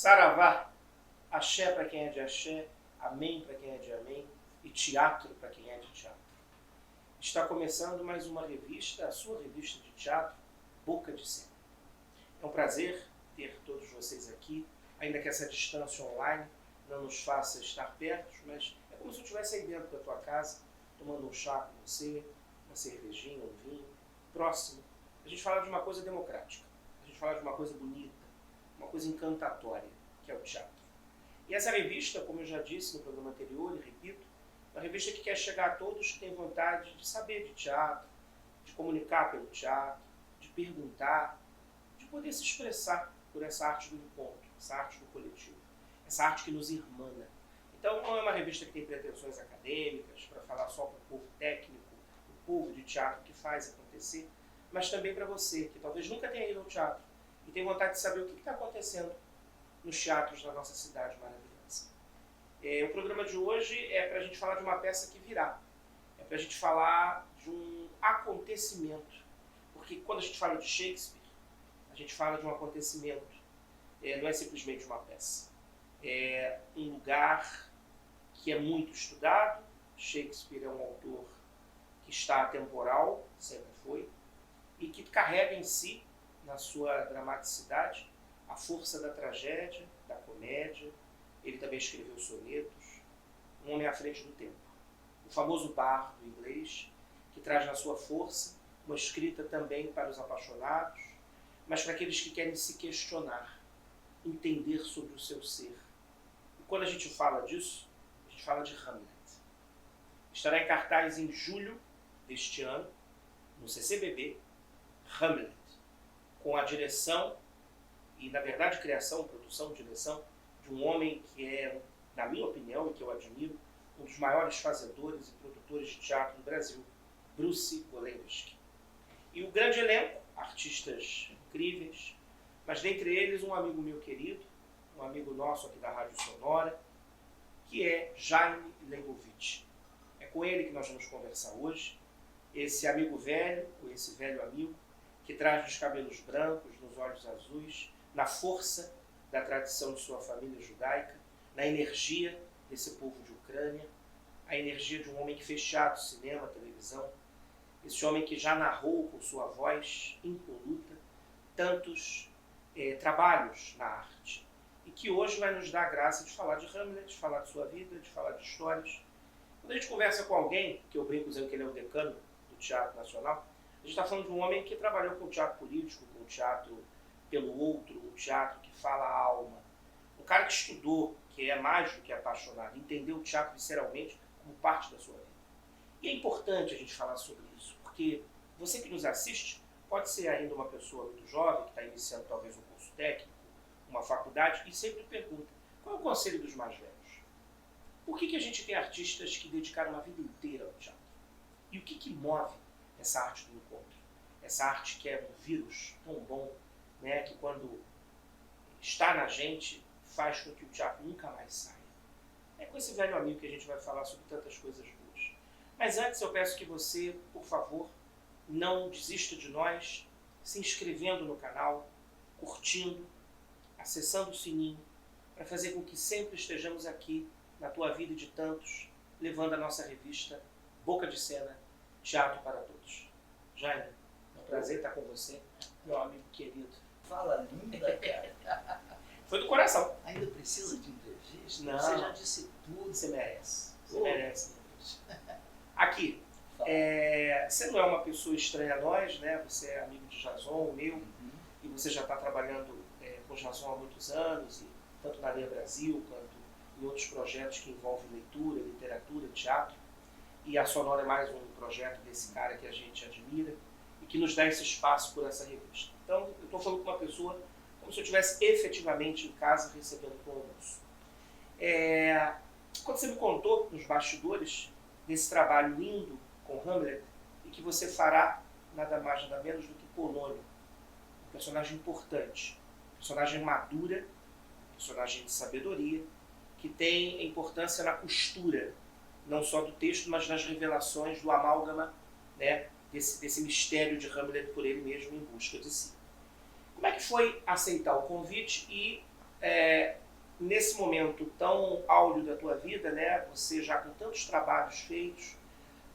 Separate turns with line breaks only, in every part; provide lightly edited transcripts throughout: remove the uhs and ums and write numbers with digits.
Saravá, axé para quem é de axé, amém para quem é de amém e teatro para quem é de teatro. Está começando mais uma revista, a sua revista de teatro, Boca de Cena. É um prazer ter todos vocês aqui, ainda que essa distância online não nos faça estar perto, mas é como se eu estivesse aí dentro da tua casa, tomando um chá com você, uma cervejinha, um vinho, próximo. A gente fala de uma coisa democrática, a gente fala de uma coisa bonita, uma coisa encantatória, que é o teatro. E essa revista, como eu já disse no programa anterior, e repito, é uma revista que quer chegar a todos que têm vontade de saber de teatro, de comunicar pelo teatro, de perguntar, de poder se expressar por essa arte do encontro, essa arte do coletivo, essa arte que nos irmana. Então não é uma revista que tem pretensões acadêmicas, para falar só para o povo técnico, o povo de teatro que faz acontecer, mas também para você, que talvez nunca tenha ido ao teatro e tem vontade de saber o que está acontecendo nos teatros da nossa cidade maravilhosa. O programa de hoje é para a gente falar de uma peça que virá, é para a gente falar de um acontecimento, porque quando a gente fala de Shakespeare, a gente fala de um acontecimento, não é simplesmente uma peça. É um lugar que é muito estudado. Shakespeare é um autor que está atemporal, sempre foi, e que carrega em si, na sua dramaticidade, a força da tragédia, da comédia. Ele também escreveu sonetos, um homem à frente do tempo. O famoso bardo inglês, que traz na sua força uma escrita também para os apaixonados, mas para aqueles que querem se questionar, entender sobre o seu ser. E quando a gente fala disso, a gente fala de Hamlet. Estará em cartaz em julho deste ano, no CCBB, Hamlet, com a direção e, na verdade, criação, produção, direção de um homem que é, na minha opinião, e que eu admiro, um dos maiores fazedores e produtores de teatro do Brasil, Bruce Goleński. E o grande elenco, artistas incríveis, mas dentre eles um amigo meu querido, um amigo nosso aqui da Rádio Sonora, que é Jaime Leibovitch. É com ele que nós vamos conversar hoje, esse amigo velho, ou esse velho amigo, que traz os cabelos brancos, nos olhos azuis, na força da tradição de sua família judaica, na energia desse povo de Ucrânia, a energia de um homem que fez teatro, cinema, televisão, esse homem que já narrou com sua voz impoluta tantos trabalhos na arte, e que hoje vai nos dar a graça de falar de Hamlet, de falar de sua vida, de falar de histórias. Quando a gente conversa com alguém, que eu brinco dizendo que ele é o decano do Teatro Nacional, a gente está falando de um homem que trabalhou com o teatro político, com o teatro pelo outro, um teatro que fala a alma. Um cara que estudou, que é mais do que apaixonado, entendeu o teatro visceralmente como parte da sua vida. E é importante a gente falar sobre isso, porque você que nos assiste pode ser ainda uma pessoa muito jovem, que está iniciando talvez um curso técnico, uma faculdade, e sempre pergunta, qual é o conselho dos mais velhos? Por que a gente tem artistas que dedicaram uma vida inteira ao teatro? E o que move essa arte do encontro? Essa arte que é um vírus tão bom, né, que quando está na gente, faz com que o teatro nunca mais saia. É com esse velho amigo que a gente vai falar sobre tantas coisas boas. Mas antes eu peço que você, por favor, não desista de nós, se inscrevendo no canal, curtindo, acessando o sininho, para fazer com que sempre estejamos aqui, na tua vida e de tantos, levando a nossa revista Boca de Cena, Teatro para Todos. Jaime, é um prazer estar com você, meu amigo querido.
Fala linda, cara.
Foi do coração.
Ainda precisa de entrevista?
Não.
Você já disse tudo.
Você merece. Você
Oh.
merece. Aqui, você não é uma pessoa estranha a nós, né? Você é amigo de Jason, meu, e você já está trabalhando com Jason há muitos anos, e tanto na Leia Brasil quanto em outros projetos que envolvem leitura, literatura, teatro. E a Sonora é mais um projeto desse cara que a gente admira e que nos dá esse espaço por essa revista. Então, eu estou falando com uma pessoa como se eu estivesse efetivamente em casa recebendo o almoço. Quando você me contou nos bastidores desse trabalho lindo com Hamlet, e que você fará nada mais nada menos do que Polônio, um personagem importante, um personagem madura, um personagem de sabedoria, que tem importância na costura, não só do texto, mas nas revelações do amálgama, né, desse mistério de Hamlet por ele mesmo em busca de si. Como é que foi aceitar o convite e nesse momento tão áureo da tua vida, né, você já com tantos trabalhos feitos,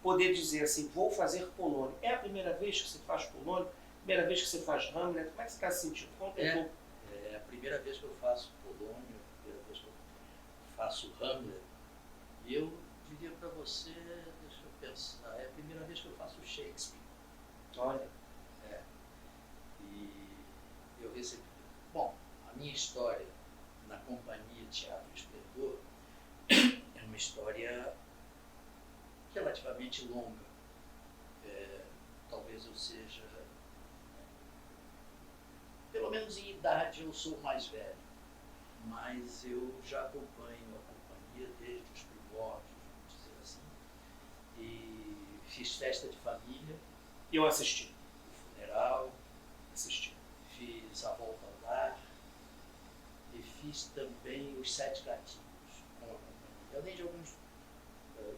poder dizer assim, vou fazer Polônio. É a primeira vez que você faz Polônio? Primeira vez que você faz Hamlet? Como é que você está se sentindo? Conta um pouco.
É a primeira vez que eu faço Polônio, a primeira vez que eu faço Hamlet. E eu diria para você, deixa eu pensar, é a primeira vez que eu faço Shakespeare.
Olha.
E eu recebi. Bom, a minha história na companhia Teatro Esplendor é uma história relativamente longa. Talvez eu seja, pelo menos em idade, eu sou mais velho, mas eu já acompanho a companhia desde os primórdios, vamos dizer assim, e fiz festa de família.
Eu assisti.
O funeral,
Assisti.
fiz a volta ao lar e fiz também os Sete Gatinhos com a companhia, além de alguns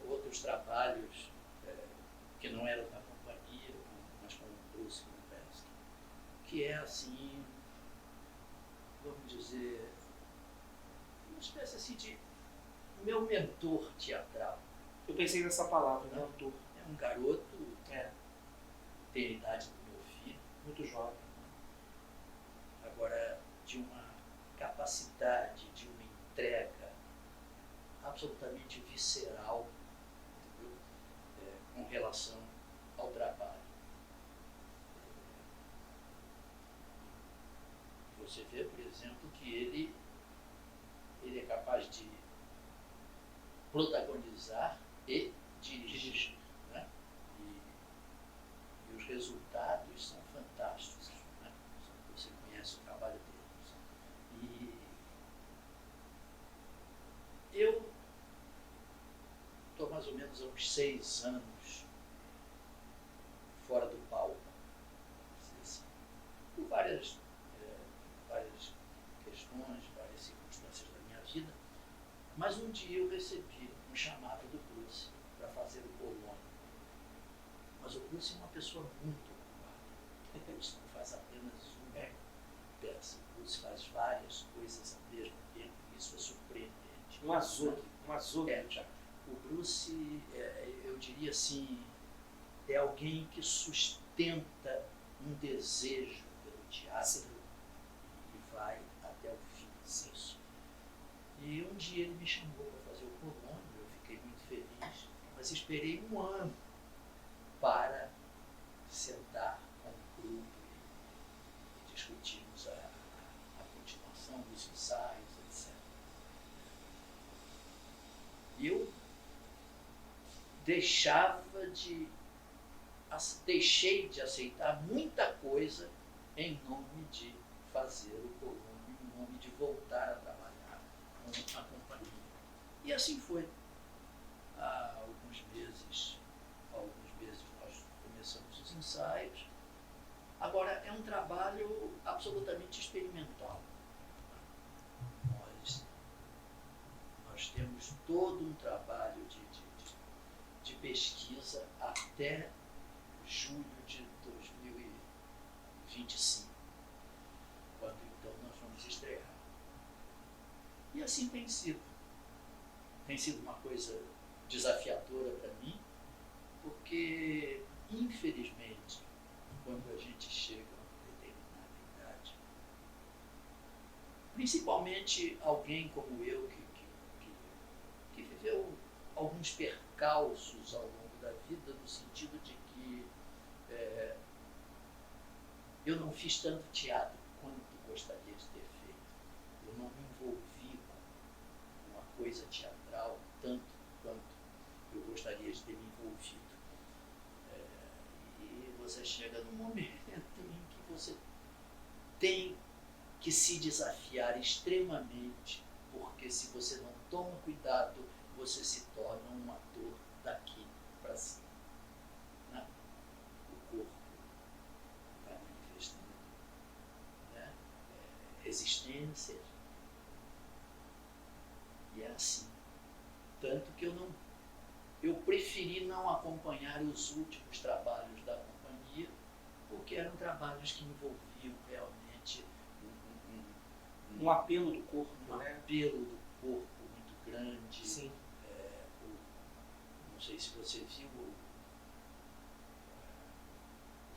outros trabalhos que não eram da companhia, mas com o Bruce Goldberg, que é assim, vamos dizer, uma espécie assim de meu mentor teatral.
Eu pensei nessa palavra, mentor.
É um garoto, tem a idade do meu filho,
Muito jovem.
agora de uma capacidade, de uma entrega absolutamente visceral, entendeu? Com relação ao trabalho. Você vê, por exemplo, que ele é capaz de protagonizar e dirigir. Né? E os resultados são fantásticos. Né? Você conhece o trabalho deles. E eu estou mais ou menos há uns 6 anos fora do palco, assim, por várias questões, várias circunstâncias da minha vida, mas um dia eu recebi um chamado do Bruce para fazer o Polônio. Mas o Bruce é uma pessoa muito ocupada. O Bruce não faz apenas uma peça, o Bruce faz várias coisas ao mesmo tempo, e isso é surpreendente.
Um azul teatro.
O Bruce, eu diria assim, é alguém que sustenta um desejo pelo teatro e vai até o fim disso. E um dia ele me chamou para fazer o Polônio, eu fiquei muito feliz, mas esperei 1 ano para sentar com o grupo e discutirmos a continuação dos ensaios, etc. E eu deixei de aceitar muita coisa em nome de fazer o Polônio, em nome de voltar a trabalhar com a companhia. E assim foi. Há alguns meses nós começamos os ensaios. Agora, é um trabalho absolutamente experimental. Nós temos todo um trabalho de pesquisa até julho de 2025, quando então nós vamos estrear. E assim tem sido. Tem sido uma coisa desafiadora para mim, porque, infelizmente, quando a gente chega a uma determinada idade, principalmente alguém como eu, que viveu alguns percalços ao longo da vida, no sentido de que eu não fiz tanto teatro quanto gostaria de ter feito. Eu não me envolvi com uma coisa teatral tanto quanto eu gostaria de ter me envolvido. E você chega num momento em que você tem que se desafiar extremamente, porque se você não toma cuidado, você se torna um ator daqui para cima. Né? O corpo vai manifestando, né? Resistências. E é assim. Tanto que eu preferi não acompanhar os últimos trabalhos da companhia, porque eram trabalhos que envolviam realmente
Um apelo do corpo,
um
né?
apelo do corpo muito grande.
Sim.
Não sei se você viu o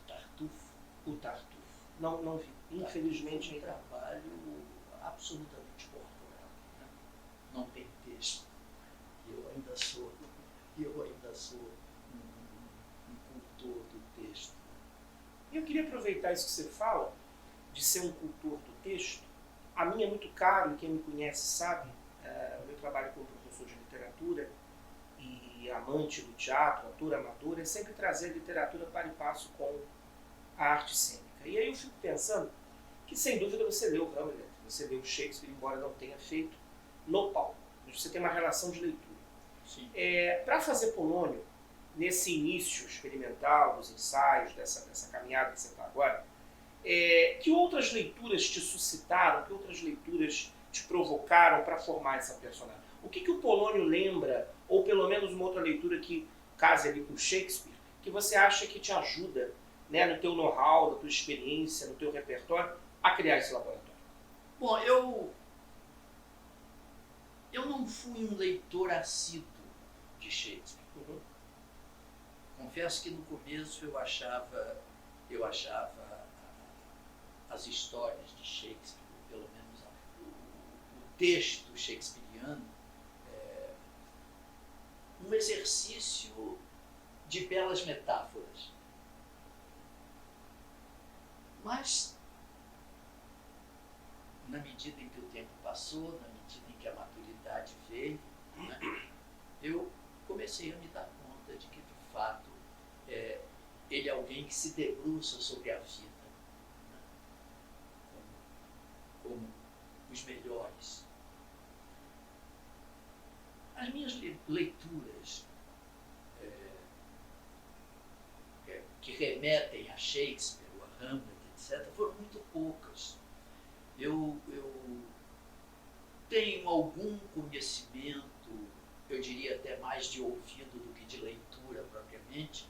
Tartufo.
O Tartufo. Não vi. Infelizmente.
Um trabalho absolutamente corporal, né? Não tem texto. Eu ainda sou um cultor do texto.
E eu queria aproveitar isso que você fala, de ser um cultor do texto. A mim é muito caro, e quem me conhece sabe, o meu trabalho como professor de literatura e amante do teatro, ator amador, é sempre trazer literatura para e passo com a arte cênica. E aí eu fico pensando que, sem dúvida, você leu Hamlet, você leu Shakespeare, embora não tenha feito no palco. Você tem uma relação de leitura. Para fazer Polônio, nesse início experimental dos ensaios, dessa caminhada que você está agora, que outras leituras te suscitaram, que outras leituras te provocaram para formar essa personagem? O que o Polônio lembra, ou pelo menos uma outra leitura que case ali com Shakespeare, que você acha que te ajuda, né, no teu know-how, na tua experiência, no teu repertório, a criar esse laboratório?
Bom, eu não fui um leitor assíduo de Shakespeare.
Uhum.
Confesso que no começo eu achava as histórias de Shakespeare, pelo menos o texto shakespeariano, um exercício de belas metáforas. Mas, na medida em que o tempo passou, na medida em que a maturidade veio, né, eu comecei a me dar conta de que, de fato, ele é alguém que se debruça sobre a vida, né, como os melhores. As minhas leituras que remetem a Shakespeare, a Hamlet, etc., foram muito poucas. Eu tenho algum conhecimento, eu diria até mais de ouvido do que de leitura propriamente,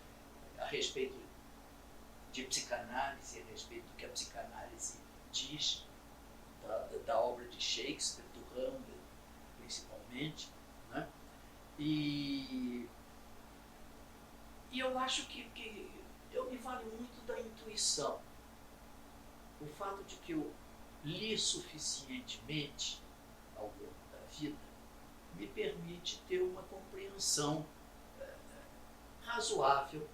a respeito de psicanálise, a respeito do que a psicanálise diz da obra de Shakespeare, do Hamlet, principalmente, né? E eu acho que eu me valho muito da intuição. O fato de que eu li suficientemente ao longo da vida me permite ter uma compreensão razoável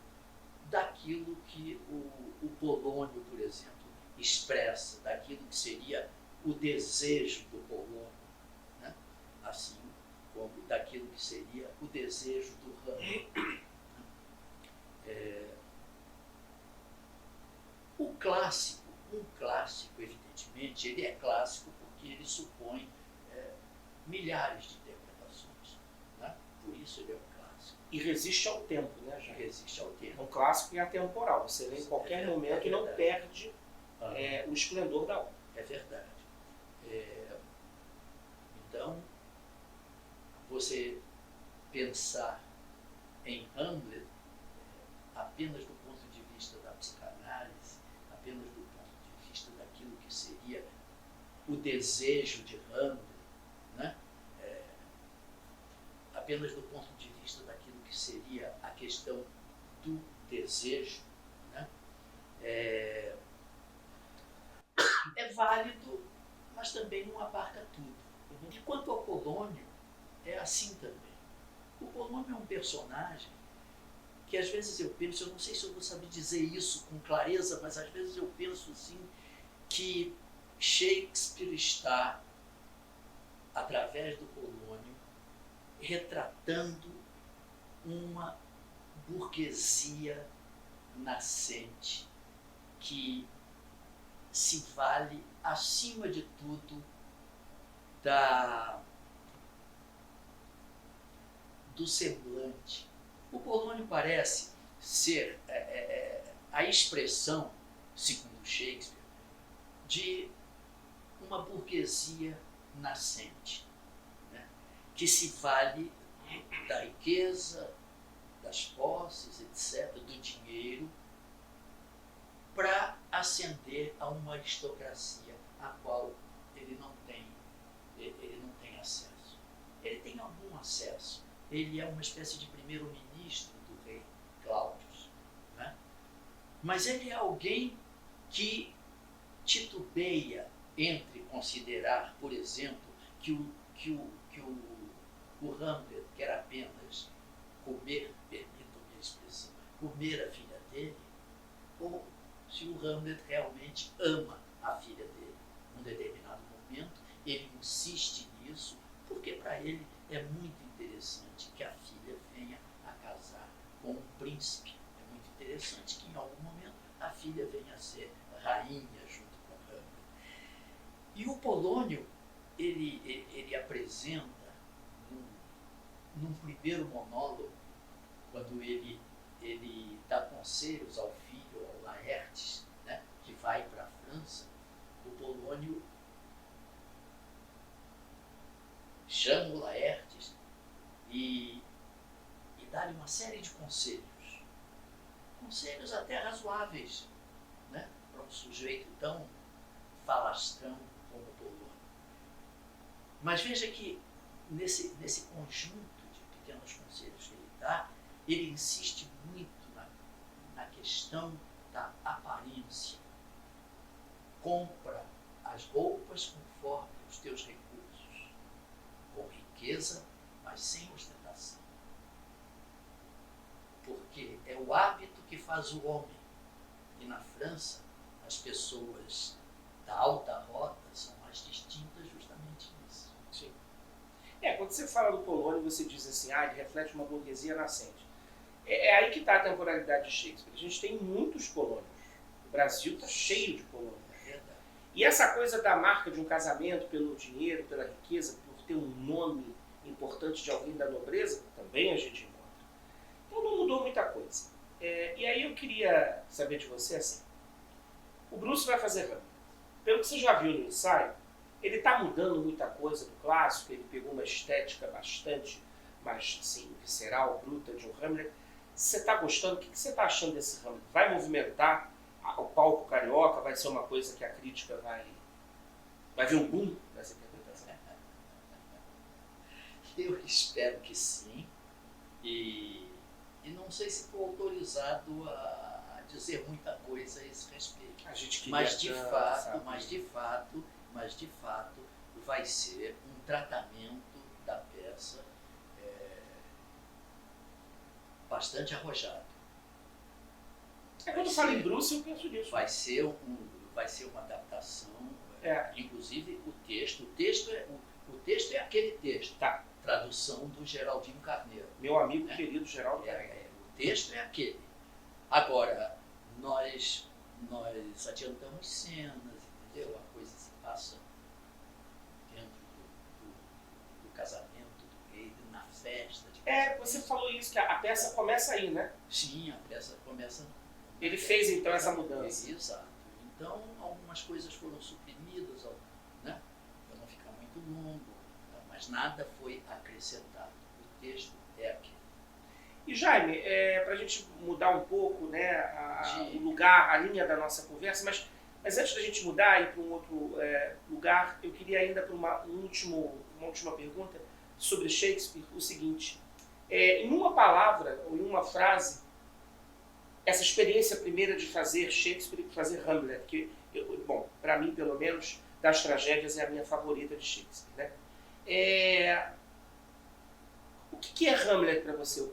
daquilo que o Polônio, por exemplo, expressa, daquilo que seria o desejo do Polônio, né? Assim como daquilo que seria o desejo do Hamlet. Um clássico, evidentemente, ele é clássico porque ele supõe milhares de interpretações, né? Por isso ele é um clássico.
E resiste ao tempo, né, Jair?
Resiste ao tempo.
É um clássico e atemporal. Você lê em qualquer momento e não perde o esplendor da obra.
É verdade. Então, você pensar em Hamlet apenas do ponto de vista da psicanálise, apenas do ponto de vista daquilo que seria o desejo de Hamlet, né? Apenas do ponto de vista daquilo que seria a questão do desejo, né? É válido, mas também não abarca tudo. E quanto ao Polônio, é assim também. O Polônio é um personagem que às vezes eu penso, eu não sei se eu vou saber dizer isso com clareza, mas às vezes eu penso sim que Shakespeare está, através do Polônio, retratando uma burguesia nascente que se vale, acima de tudo, do semblante. O Polônio parece ser a expressão, segundo Shakespeare, de uma burguesia nascente, né? Que se vale da riqueza, das posses, etc., do dinheiro, para ascender a uma aristocracia a qual ele ele não tem acesso. Ele tem algum acesso. Ele é uma espécie de primeiro-ministro do rei Cláudio, né? Mas ele é alguém que titubeia entre considerar, por exemplo, que o Hamlet quer apenas comer, permitam-me a expressão, comer a filha dele, ou se o Hamlet realmente ama a filha dele. Num determinado momento, ele insiste nisso, porque para ele é muito interessante que a filha venha a casar com um príncipe. É muito interessante que em algum momento a filha venha a ser rainha junto com Hamlet. E o Polônio, ele apresenta num primeiro monólogo, quando ele dá conselhos ao filho, ao Laertes, né, que vai para a França, o Polônio chama o Laertes e dá-lhe uma série de conselhos até razoáveis, né, para um sujeito tão falastrão como o Polônio. Mas veja que nesse conjunto de pequenos conselhos que ele dá, ele insiste muito na questão da aparência. Compra as roupas conforme os teus recursos, com riqueza, mas sem ostentação. Porque é o hábito que faz o homem. E na França, as pessoas da alta rota são mais distintas justamente nisso.
Sim. Quando você fala do Polônio, você diz assim, ele reflete uma burguesia nascente. É aí que está a temporalidade de Shakespeare. A gente tem muitos polônios. O Brasil está cheio de polônios. E essa coisa da marca de um casamento pelo dinheiro, pela riqueza, por ter um nome importante de alguém da nobreza, também a gente encontra. Então não mudou muita coisa. E aí eu queria saber de você assim, o Bruce vai fazer Hamlet. Pelo que você já viu no ensaio, ele está mudando muita coisa do clássico, ele pegou uma estética bastante mais assim, visceral, bruta de um Hamlet. Você está gostando? O que você está achando desse Hamlet? Vai movimentar o palco carioca? Vai ser uma coisa que a crítica vai ver um boom nessa interpretação?
Eu espero que sim. E não sei se estou autorizado a dizer muita coisa a esse respeito.
A gente queria
mas de fato vai ser um tratamento da peça bastante arrojado.
Quando eu falo em Bruce, eu penso nisso.
Vai ser uma adaptação, inclusive o texto é aquele texto.
Tá.
Tradução do Geraldinho Carneiro.
Meu amigo querido Geraldo Carneiro.
O texto é aquele. Agora, nós adiantamos cenas, entendeu? A coisa se passa dentro do casamento do rei, na festa.
Você falou isso, que a peça começa aí, né?
Sim, a peça começa...
Ele fez então essa mudança.
Exato. Então, algumas coisas foram suprimidas, né, para não ficar muito longo, mas nada foi acrescentado. O texto é aquele.
E Jaime, para a gente mudar um pouco, né, o lugar, a linha da nossa conversa, mas antes da gente mudar e ir para um outro lugar, eu queria ainda para uma última pergunta sobre Shakespeare, o seguinte. Em uma palavra ou em uma frase, essa experiência primeira de fazer Shakespeare e fazer Hamlet, que, para mim, pelo menos, das tragédias é a minha favorita de Shakespeare, né? O que é Hamlet para você? O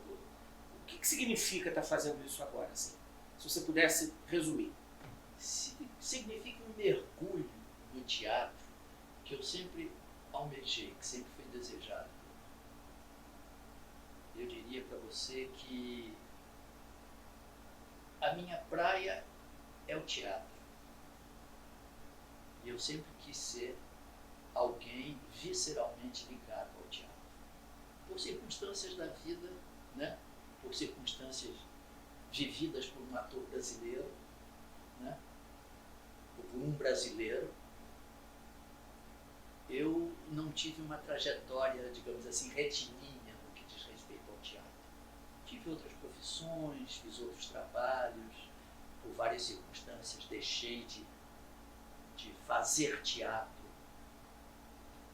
que significa estar fazendo isso agora? Assim? Se você pudesse resumir.
Significa um mergulho no teatro que eu sempre almejei, que sempre foi desejado. Eu diria para você que a minha praia é o teatro. E eu sempre quis ser alguém visceralmente ligado ao teatro. Por circunstâncias da vida, né? Por circunstâncias vividas por um ator brasileiro, né? Ou por um brasileiro, eu não tive uma trajetória, digamos assim, retilínea no que diz respeito ao teatro. Tive outras profissões, fiz outros trabalhos, por várias circunstâncias deixei de fazer teatro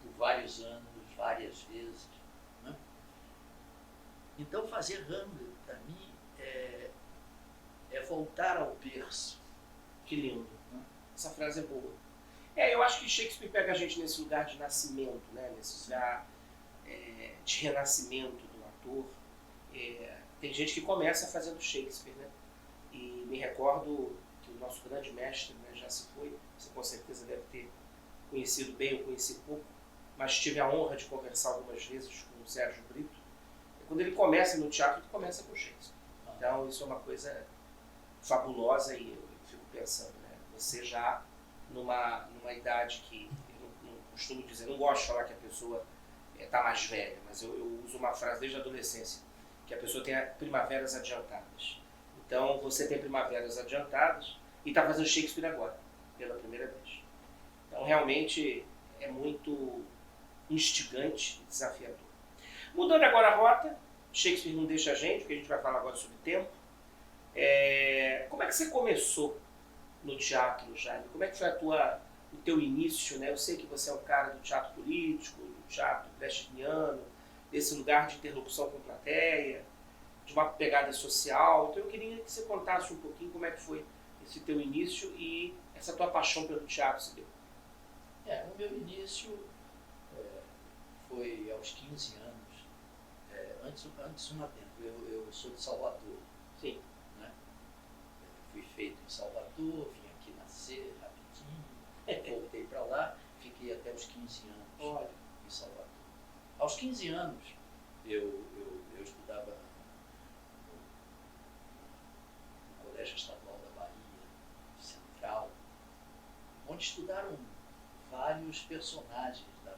por vários anos, várias vezes. Né? Então, fazer Hamlet, para mim, é voltar ao berço.
Que lindo. Essa frase é boa. Eu acho que Shakespeare pega a gente nesse lugar de nascimento, né? Nesse lugar de renascimento do ator. Tem gente que começa fazendo Shakespeare, né? E me recordo que o nosso grande mestre, né, já se foi, você com certeza deve ter conhecido bem ou conheci pouco, mas tive a honra de conversar algumas vezes com o Sérgio Brito. Quando ele começa no teatro, ele começa com Shakespeare. Então isso é uma coisa fabulosa e eu fico pensando, né? Você já numa idade que eu não costumo dizer, não gosto de falar que a pessoa está mais velha, mas eu uso uma frase desde a adolescência, que a pessoa tem primaveras adiantadas. Então você tem primaveras adiantadas e está fazendo Shakespeare agora, pela primeira vez. Então realmente é muito instigante e desafiador. Mudando agora a rota, Shakespeare não deixa a gente, porque a gente vai falar agora sobre tempo. Como é que você começou no teatro, Jaime? Como é que foi o teu início? Né? Eu sei que você é um cara do teatro político, do teatro brechtiano, desse lugar de interlocução com plateia, de uma pegada social. Então eu queria que você contasse um pouquinho como é que foi esse teu início e essa tua paixão pelo teatro se deu.
O meu início foi aos 15 anos. Antes um adendo, eu sou de Salvador.
Sim.
Né? Fui feito em Salvador, vim aqui nascer rapidinho, voltei para lá, fiquei até os 15 anos em Salvador. Aos 15 anos, eu estudava no Colégio Estadual da Bahia, Central, onde estudaram vários personagens da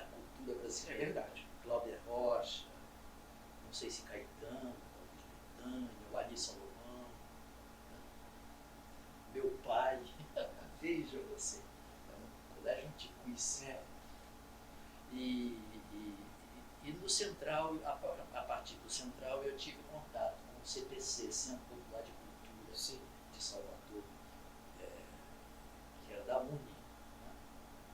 cultura brasileira.
É verdade.
Cláudia Rocha, não sei se Caetano, Betânia, o Ari Salomão, né? Meu pai, veja você, é um colégio antiquíssimo. E no Central, a partir do Central, eu tive contato com o CPC, Centro Popular de Cultura,
Sim,
de Salvador, que era da UNI, né?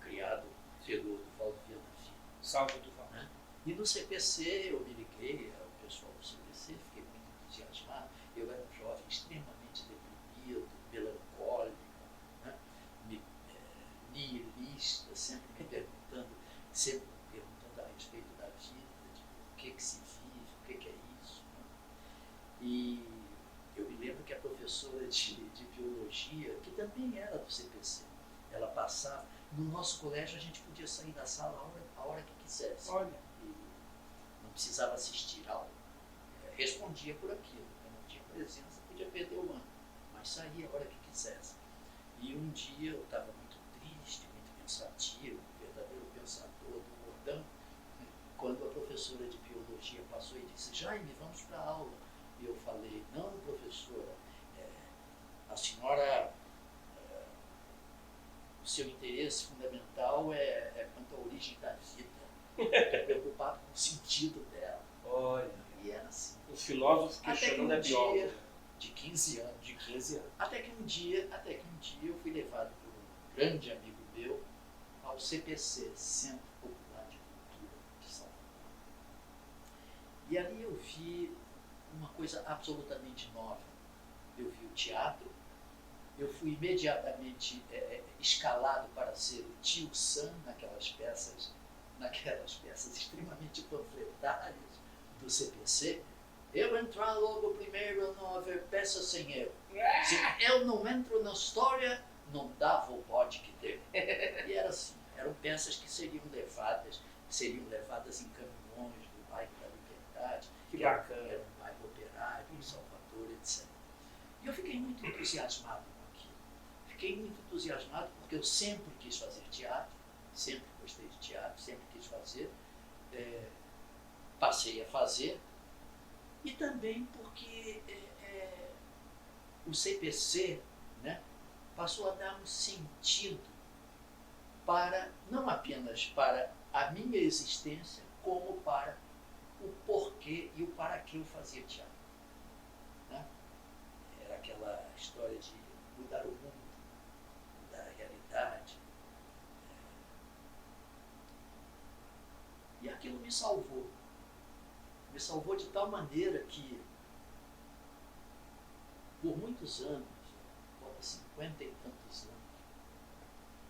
Criado pelo Duvaldo Viana Filho.
Salve Duval.
Né? E no CPC eu me liguei ao pessoal do CPC, fiquei muito entusiasmado. Eu era um jovem extremamente deprimido, melancólico, né? Nihilista, sempre me perguntando a respeito da vida, de o que se vive, o que é isso. Né? E eu me lembro que a professora de biologia, que também era do CPC, ela passava. No nosso colégio a gente podia sair da sala a hora que quisesse.
Olha.
E não precisava assistir aula. Respondia por aquilo. Eu não tinha presença, podia perder o ano. Mas saía a hora que quisesse. E um dia eu estava muito triste, muito pensativo, um verdadeiro pensador do bordão, quando a professora de biologia passou e disse: Jaime, vamos para a aula. E eu falei: não, professora, a senhora... o seu interesse fundamental é quanto à origem da vida. Estou preocupado com o sentido dela.
Olha.
E era assim.
O filósofo questionando a bióloga.
De 15 anos.
De 15 anos.
Até que um dia eu fui levado por um grande amigo meu ao CPC, Centro Popular de Cultura de Salvador. E ali eu vi uma coisa absolutamente nova. Eu vi o teatro. Eu fui imediatamente escalado para ser o tio Sam naquelas peças extremamente panfletárias do CPC. Eu entrar logo primeiro não haver peça sem eu. Se eu não entro na história, não dava o bote que deu. E era assim, eram peças que seriam levadas em caminhões do bairro da Liberdade,
que bacana.
Era um bairro operário, em Salvador, etc. E eu fiquei muito entusiasmado com aquilo. Fiquei muito entusiasmado porque eu sempre quis fazer teatro, sempre gostei de teatro, sempre quis fazer. Passei a fazer. E também porque o CPC, né, passou a dar um sentido não apenas para a minha existência, como para o porquê e o para que eu fazia teatro. Né? Era aquela história de mudar o mundo, mudar a realidade. aquilo me salvou. Me salvou de tal maneira que, por muitos anos, 50 e tantos anos,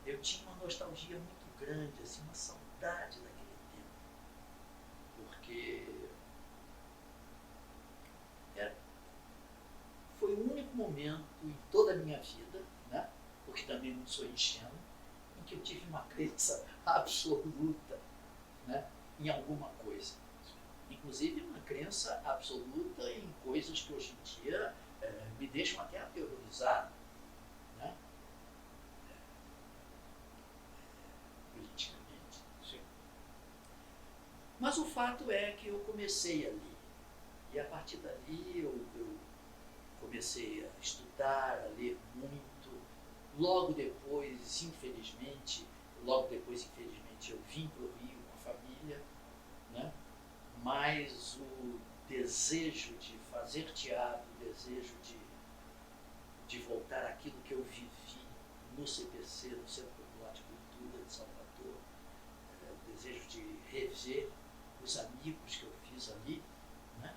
eu tinha uma nostalgia muito grande, assim, uma saudade daquele tempo. Porque foi o único momento em toda a minha vida, né? Porque também não sou ingênuo, em que eu tive uma crença absoluta, né? Em alguma coisa. Inclusive uma crença absoluta em coisas que hoje em dia me deixam até aterrorizado, né? Politicamente.
Sim.
Mas o fato é que eu comecei ali. E a partir dali eu comecei a estudar, a ler muito. Logo depois, infelizmente, eu vim para o Rio com a família, né? Mas o desejo de fazer teatro, o desejo de voltar àquilo que eu vivi no CPC, no Centro Popular de Cultura de Salvador, o desejo de rever os amigos que eu fiz ali, né?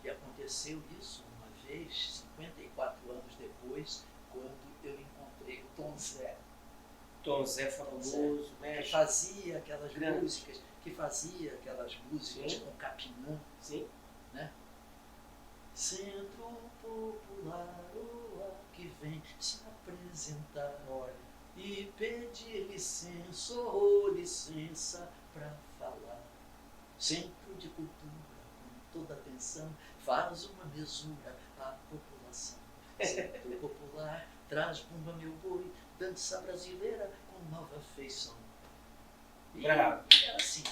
E aconteceu isso uma vez, 54 anos depois, quando eu encontrei o Tom Zé.
Tom Zé fabuloso,
que fazia aquelas músicas,
Sim.
com Capinã.
Sim.
Né? Centro Popular, que vem se apresentar.
Olha.
E pedir licença, licença para falar. Centro de Cultura, com toda atenção, faz uma mesura à população. Centro Popular, traz bumba meu boi, dança brasileira com nova feição. E
Bravo.
era assim,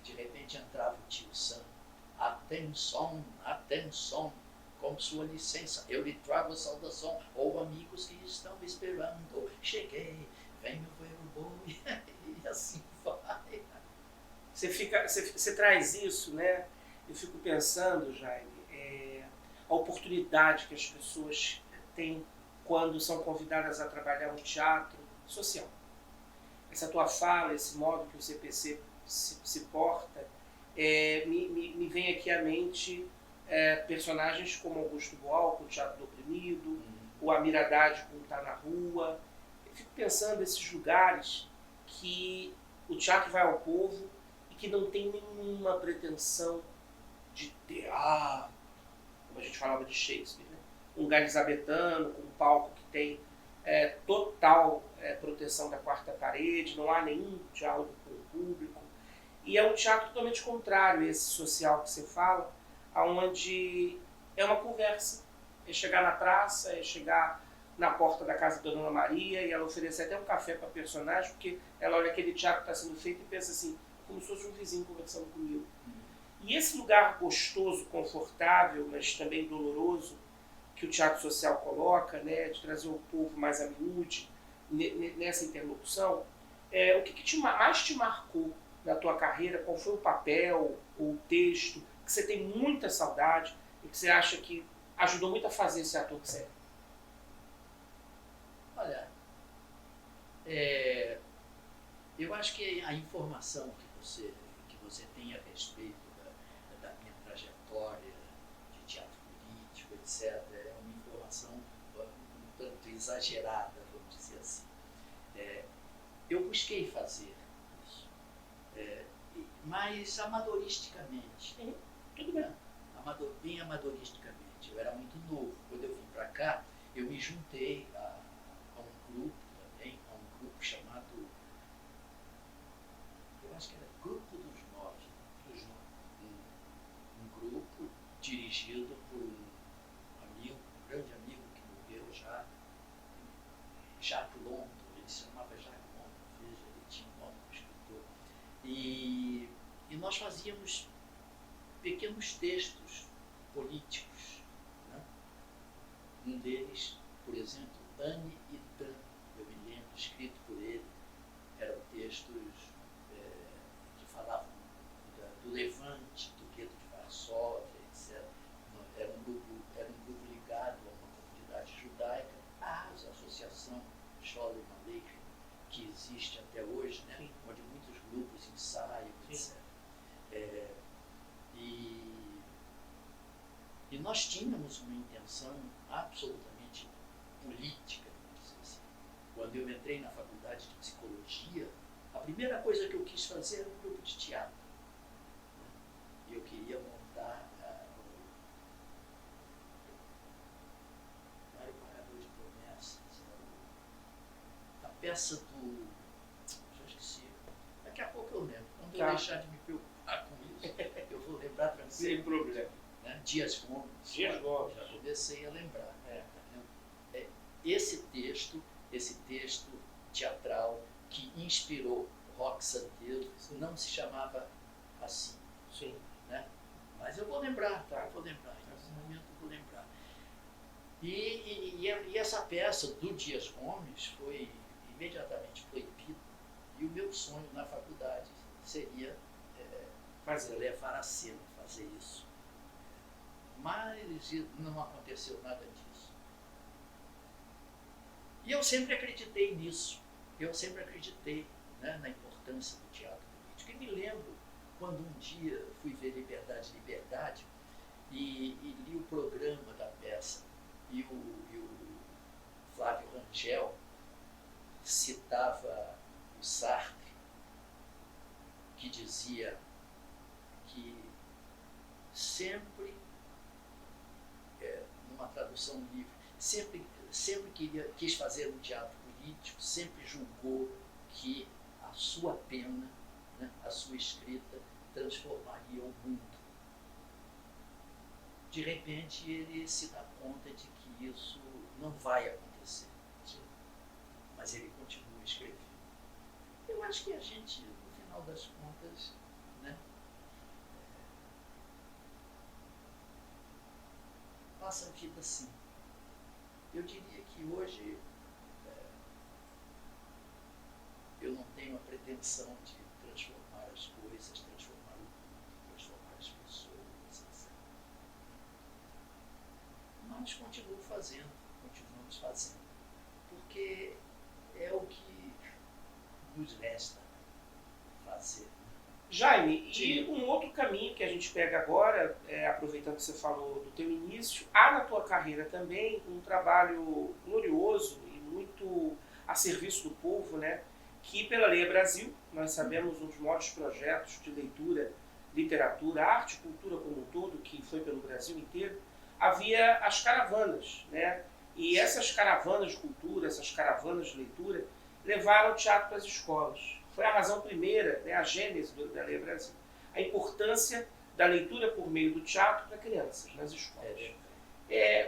de repente entrava o tio Sam. Atenção, atenção, com sua licença, eu lhe trago a saudação, ou amigos que estão esperando. Cheguei, venho ver o boi, e assim vai.
Você traz isso, né? Eu fico pensando, Jaime, a oportunidade que as pessoas têm quando são convidadas a trabalhar no teatro social. Essa tua fala, esse modo que o CPC se porta, me vem aqui à mente personagens como Augusto Boal, com o Teatro do Oprimido, o Amir Haddad com o Tá na Rua. Eu fico pensando nesses lugares que o teatro vai ao povo e que não tem nenhuma pretensão de teatro, como a gente falava de Shakespeare, né? Um lugar elisabetano, com um palco que tem total proteção da quarta parede, não há nenhum diálogo com o público. E é um teatro totalmente contrário a esse social que você fala, onde é uma conversa. É chegar na praça, é chegar na porta da casa da Dona Maria e ela oferecer até um café para a personagem, porque ela olha aquele teatro que está sendo feito e pensa assim, como se fosse um vizinho conversando comigo. E esse lugar gostoso, confortável, mas também doloroso, que o teatro social coloca, né, de trazer o povo mais a miúde nessa interlocução, o que mais te marcou na tua carreira? Qual foi o papel ou o texto que você tem muita saudade e que você acha que ajudou muito a fazer esse ator que você é?
Olha, eu acho que a informação que você tem a respeito da minha trajetória de teatro político, etc., é uma informação um tanto exagerada, vamos dizer assim. Eu busquei fazer isso, mas amadoristicamente.
Tudo bem.
Bem amadoristicamente. Eu era muito novo. Quando eu vim para cá, eu me juntei a um grupo também, a um grupo chamado, eu acho que era Grupo dos Nove. Um grupo dirigido por um grande amigo que morreu já, Jacques Londres. Ele se chamava Jacques Londres, veja, ele tinha um nome de escritor. E nós fazíamos pequenos textos políticos, né? Um deles, por exemplo, Anne e Dan, eu me lembro, escrito por ele, eram textos que falavam do levante, do gueto de Varsóvia, etc. Era um grupo ligado a uma comunidade judaica, a Associação Sholem Aleichem, que existe até hoje, né?
Sim.
Onde muitos grupos ensaiam,
Sim.
etc. E nós tínhamos uma intenção absolutamente política, vamos dizer assim. Quando eu entrei na faculdade de psicologia, a primeira coisa que eu quis fazer era um grupo de teatro. E eu queria montar não era o Pagador de Promessas, era a peça do... já esqueci. Daqui a pouco eu lembro. Quando eu deixar de me preocupar com isso, eu vou lembrar tranquilo.
Sem problema.
Né? Dias Gomes.
Dias Gomes.
Já comecei a lembrar. Esse texto teatral que inspirou Roque Santeiro não se chamava assim.
Sim.
Né? Mas eu vou lembrar,
Tá.
eu vou lembrar. Em algum momento eu vou lembrar. E essa peça do Dias Gomes foi imediatamente proibida. E o meu sonho na faculdade seria levar a cena, fazer isso. Mas não aconteceu nada disso. E eu sempre acreditei nisso. Eu sempre acreditei, né, na importância do teatro político. E me lembro quando um dia fui ver Liberdade, Liberdade e li o programa da peça e o Flávio Rangel citava o Sartre, que dizia que sempre, numa tradução livre, sempre quis fazer um teatro político, sempre julgou que a sua pena, né, a sua escrita, transformaria o mundo. De repente, ele se dá conta de que isso não vai acontecer. Mas ele continua escrevendo. Eu acho que a gente, no final das contas, né, passa a vida assim. Eu diria que hoje eu não tenho a pretensão de transformar as coisas, transformar o mundo, transformar as pessoas, etc. Mas continuamos fazendo, porque é o que nos resta fazer.
Jaime, e um outro caminho que a gente pega agora, aproveitando que você falou do teu início, há na tua carreira também um trabalho glorioso e muito a serviço do povo, né? Que pela Leia Brasil, nós sabemos um dos maiores projetos de leitura, literatura, arte e cultura como um todo, que foi pelo Brasil inteiro, havia as caravanas, né? E essas caravanas de cultura, essas caravanas de leitura, levaram o teatro para as escolas. Foi a razão primeira, né, a gênese da Leia Brasil. A importância da leitura por meio do teatro para crianças, nas escolas.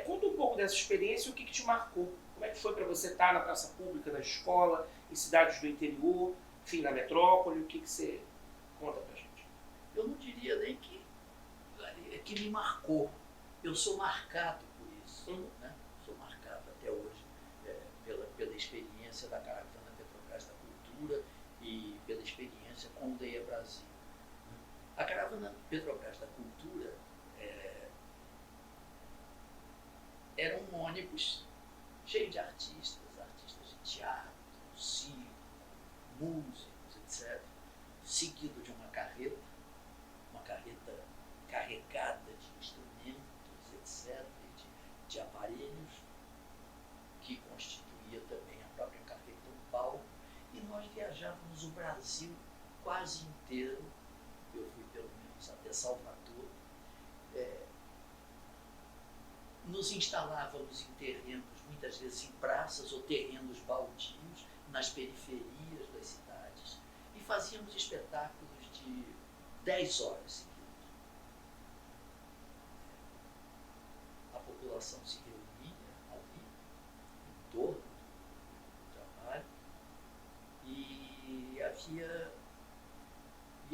Conta um pouco dessa experiência e o que te marcou. Como é que foi para você estar na praça pública, na escola, em cidades do interior, enfim, na metrópole? O que você conta pra gente?
Eu não diria nem que me marcou. Eu sou marcado por isso. Né? Sou marcado até hoje pela experiência da Caravana Petrobras da Cultura e pela experiência com o Leia Brasil. A Caravana Petrobras da Cultura era um ônibus cheio de artistas de teatro, circo, músicos, etc., seguido de uma carreta carregada de instrumentos, etc., de aparelhos, que constituía também a própria carreta um palco, e nós viajávamos o Brasil quase inteiro. Eu fui pelo menos até Salvador. Nos instalávamos em terrenos, muitas vezes em praças ou terrenos baldios, nas periferias das cidades, e fazíamos espetáculos de 10 horas seguidas. A população se reunia ali, em torno do trabalho, e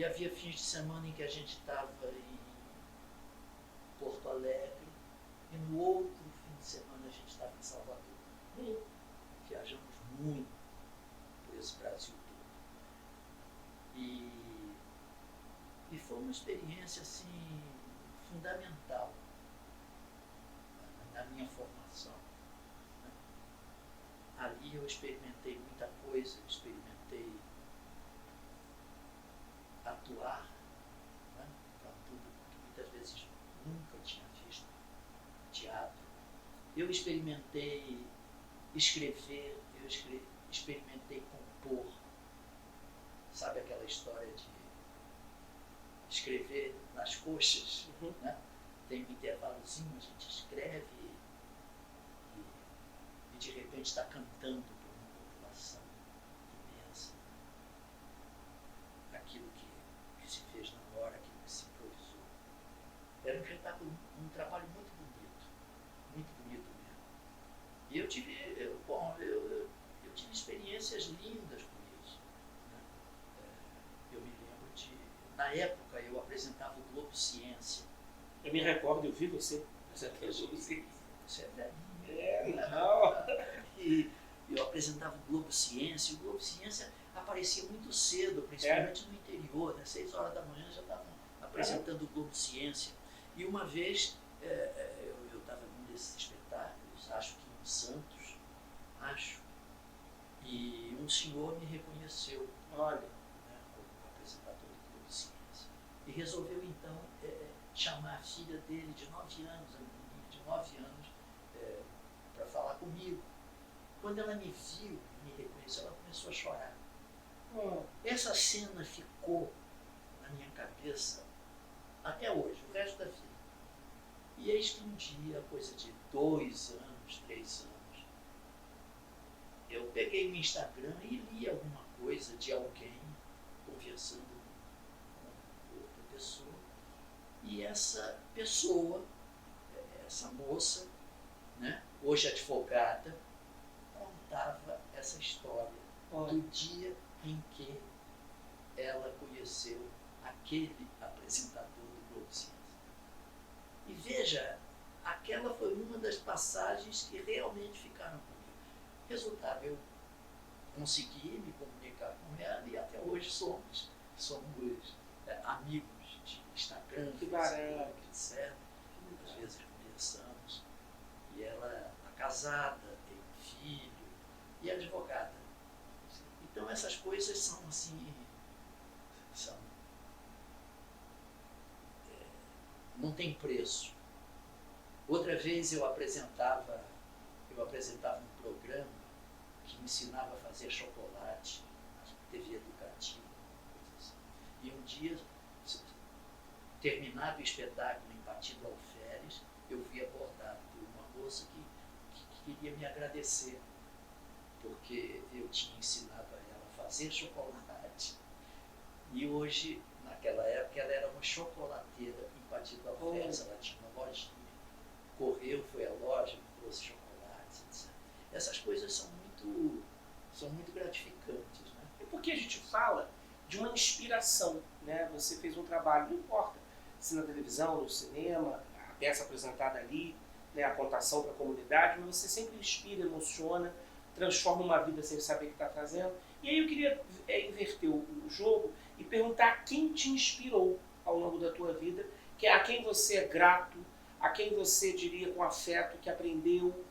havia fins de semana em que a gente estava em Porto Alegre, e no outro fim de semana a gente estava em Salvador. Viajamos muito por esse Brasil todo. E foi uma experiência assim, fundamental na minha formação. Né? Ali eu experimentei muita coisa, experimentei Eu experimentei escrever, experimentei compor. Sabe aquela história de escrever nas coxas?
Uhum.
Né? Tem um intervalozinho, a gente escreve e de repente está cantando para uma população imensa aquilo que se fez na hora, aquilo que se improvisou. Era um espetáculo, um trabalho muito bonito mesmo. E eu tive, eu tive experiências lindas com isso. Né? Eu me lembro de, na época eu apresentava o Globo Ciência.
Eu me recordo, eu vi você apresentando o Globo Ciência.
Você é velhinho.
Não.
E eu apresentava o Globo Ciência, e o Globo Ciência aparecia muito cedo, principalmente no interior, né? 6 horas da manhã já estavam apresentando o Globo Ciência. E uma vez eu estava num desses espetáculos, acho que em Santos, e um senhor me reconheceu,
Olha,
né, como apresentador do Globo Ciência. E resolveu então chamar a filha dele de 9 anos, a menina de 9 anos, para falar comigo. Quando ela me viu, me reconheceu, ela começou a chorar. Essa cena ficou na minha cabeça até hoje, o resto da vida. E eis que um dia, coisa de 2 anos, 3 anos, eu peguei o Instagram e li alguma coisa de alguém conversando com outra pessoa. E essa pessoa, essa moça, né, hoje advogada, contava essa história do dia em que ela conheceu aquele apresentador do Globo Ciência. E veja, aquela foi uma das passagens que realmente ficaram comigo. Resultado, eu consegui me comunicar com ela e até hoje somos amigos de Instagram, Facebook, etc. Muitas vezes conversamos. E ela está casada, tem um filho e é advogada. Então essas coisas são assim, não tem preço. Outra vez eu apresentava um programa que me ensinava a fazer chocolate na TV educativa, coisa assim. E um dia, terminado o espetáculo em Partido Alferes, eu fui abordado por uma moça que queria me agradecer, porque eu tinha ensinado a ela a fazer chocolate. E hoje, naquela época, ela era uma chocolateira em Partido Alferes, ela tinha uma lojinha, correu, foi à loja, me trouxe chocolates, etc. Essas coisas são muito gratificantes. Né?
É porque a gente fala de uma inspiração, né? Você fez um trabalho, não importa se na televisão, no cinema, a peça apresentada ali, né, a contação para a comunidade, mas você sempre inspira, emociona, transforma uma vida sem saber o que está fazendo. E aí eu queria inverter o jogo e perguntar quem te inspirou ao longo da tua vida, que é a quem você é grato, a quem você diria com afeto que aprendeu.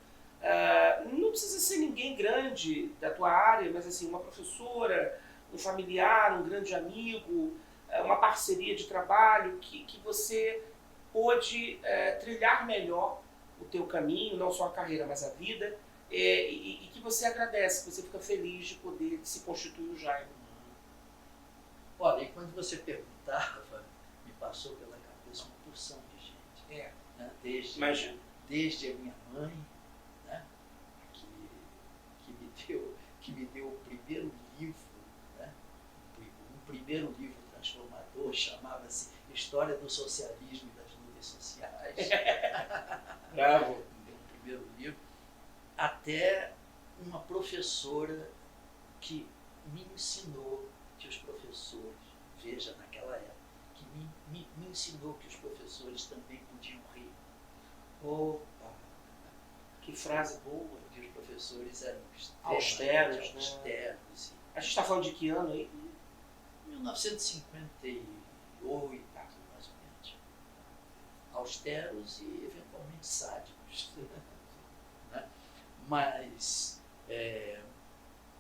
Não precisa ser ninguém grande da tua área, mas assim, uma professora, um familiar, um grande amigo, uma parceria de trabalho que você pôde trilhar melhor o teu caminho, não só a carreira, mas a vida, e que você agradece, que você fica feliz de poder se constituir o Jaime.
Olha, e quando você perguntava, me passou pela cabeça uma porção de gente. Né? Desde a minha mãe, né? que me deu o primeiro livro, né? Um primeiro livro transformador, chamava-se História do Socialismo e das Lutas Sociais.
Bravo!
Me deu um primeiro livro. Até uma professora que me ensinou que os professores, veja, naquela época, que me ensinou que os professores também podiam rir.
Opa! Que frase boa!
Que os professores eram
austeros, né?
austeros.
A gente está falando de que ano aí?
1958, mais ou menos. Austeros e eventualmente sádicos. Né? Mas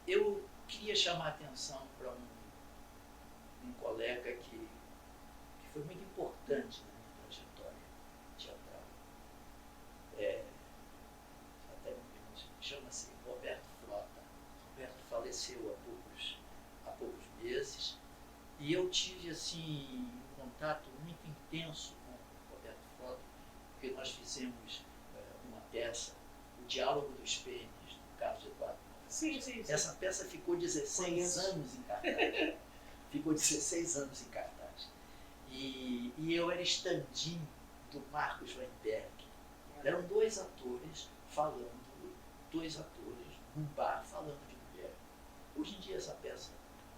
eu queria chamar a atenção para um colega que foi muito importante na minha trajetória teatral. faleceu há poucos meses, e eu tive assim um contato muito intenso com o Roberto Frota, porque nós fizemos uma peça, O Diálogo dos Pênis, do Carlos Eduardo.
Sim.
Essa peça ficou 16 anos em cartaz. Ficou 16 anos em cartaz. E eu era stand-in do Marcos Weinberg. Eram dois atores num bar falando de mulher. Hoje em dia essa peça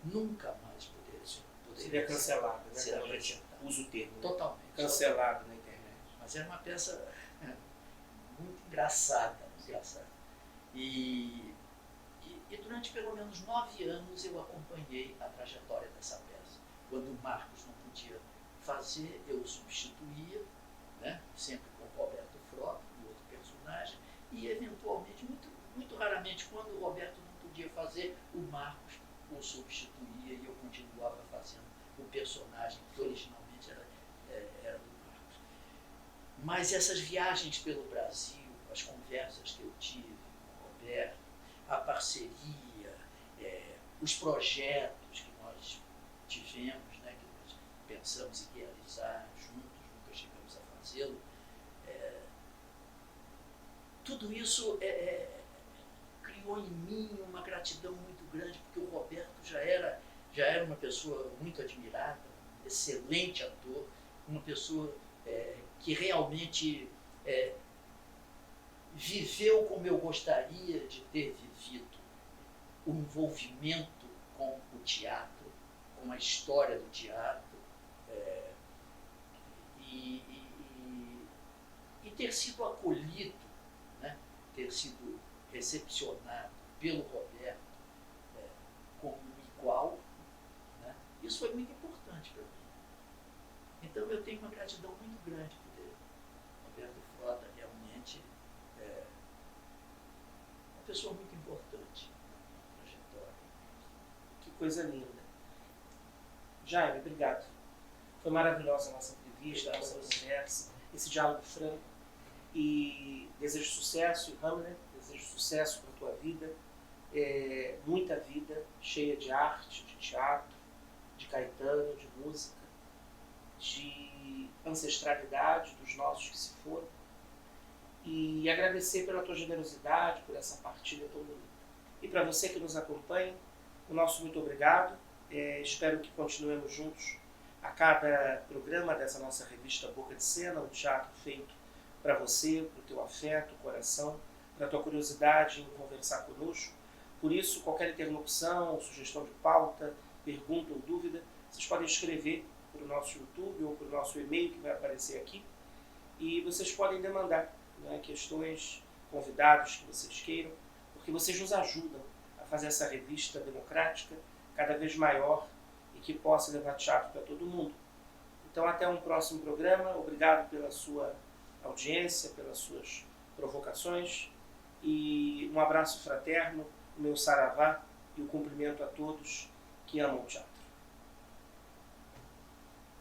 nunca mais poderia
seria cancelada, né?
Será
Como a gente usa o termo.
Totalmente.
Cancelado na internet.
Mas era uma peça muito engraçada. E durante pelo menos 9 anos eu acompanhei a trajetória dessa peça. Quando o Marcos não podia fazer, eu o substituía, né? Sempre com o Roberto Frota, um outro personagem, e eventualmente, muito raramente, quando o Roberto não podia fazer, o Marcos o substituía e eu continuava fazendo o personagem que originalmente era do Marcos. Mas essas viagens pelo Brasil, as conversas que eu tive com o Roberto, a parceria, os projetos que nós tivemos, né, que nós pensamos em realizar juntos, nunca chegamos a fazê-lo, tudo isso criou em mim uma gratidão muito grande, porque o Roberto já era uma pessoa muito admirada, um excelente ator, uma pessoa que realmente viveu como eu gostaria de ter vivido, o envolvimento com o teatro, com a história do teatro, e ter sido acolhido, né? Ter sido recepcionado pelo Roberto como um igual, né? Isso foi muito importante para mim. Então eu tenho uma gratidão muito grande por ele. Roberto Frota realmente é uma pessoa muito importante na trajetória.
Que coisa linda. Jaime, obrigado. Foi maravilhosa a nossa entrevista, a nossa conversa, esse diálogo franco. E desejo sucesso, Hamlet, desejo sucesso para a tua vida, muita vida, cheia de arte, de teatro, de Caetano, de música, de ancestralidade dos nossos que se foram. E agradecer pela tua generosidade, por essa partilha tão bonita. E para você que nos acompanha, o nosso muito obrigado. Espero que continuemos juntos a cada programa dessa nossa revista Boca de Cena, um teatro feito para você, para o teu afeto, coração, para a tua curiosidade em conversar conosco. Por isso, qualquer interlocução, sugestão de pauta, pergunta ou dúvida, vocês podem escrever para o nosso YouTube ou para o nosso e-mail que vai aparecer aqui. E vocês podem demandar, né, questões, convidados que vocês queiram, porque vocês nos ajudam a fazer essa revista democrática cada vez maior e que possa levar teatro para todo mundo. Então, até um próximo programa. Obrigado pela sua audiência, pelas suas provocações, e um abraço fraterno, o meu saravá e o cumprimento a todos que amam o teatro.